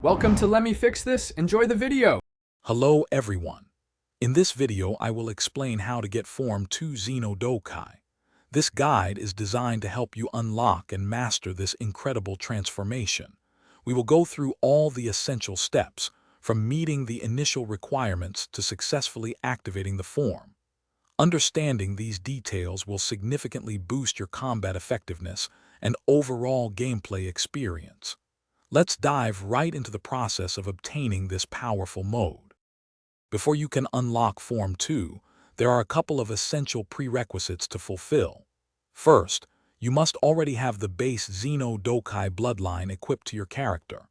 Welcome to Let Me Fix This. Enjoy the video. Hello everyone. In this video I will explain how to get Form 2 Xeno Dokei. This guide is designed to help you unlock and master this incredible transformation. We will go through all the essential steps, from meeting the initial requirements to successfully activating the form. Understanding these details will significantly boost your combat effectiveness and overall gameplay experience. Let's dive right into the process of obtaining this powerful mode. Before you can unlock Form 2, there are a couple of essential prerequisites to fulfill. First, you must already have the base Xeno Dokei bloodline equipped to your character.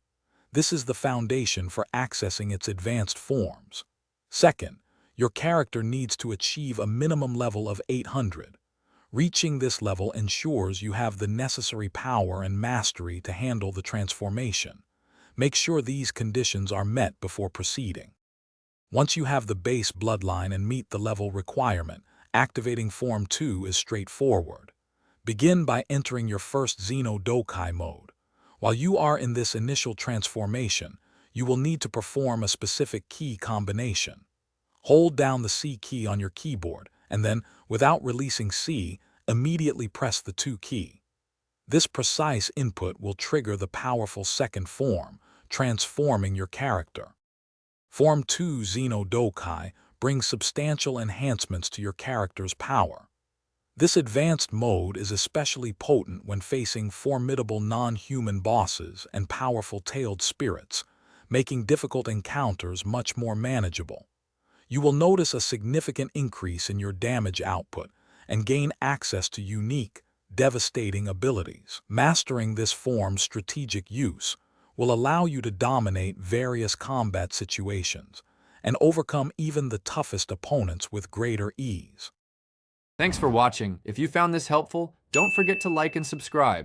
This is the foundation for accessing its advanced forms. Second, your character needs to achieve a minimum level of 800. Reaching this level ensures you have the necessary power and mastery to handle the transformation. Make sure these conditions are met before proceeding. Once you have the base bloodline and meet the level requirement, activating Form 2 is straightforward. Begin by entering your first Xeno Dokei mode. While you are in this initial transformation, you will need to perform a specific key combination. Hold down the C key on your keyboard, and then, without releasing C, immediately press the 2 key. This precise input will trigger the powerful second form, transforming your character. Form 2 Xeno Dokei brings substantial enhancements to your character's power. This advanced mode is especially potent when facing formidable non-human bosses and powerful tailed spirits, making difficult encounters much more manageable. You will notice a significant increase in your damage output and gain access to unique, devastating abilities. Mastering this form's strategic use will allow you to dominate various combat situations and overcome even the toughest opponents with greater ease. Thanks for watching. If you found this helpful, don't forget to like and subscribe.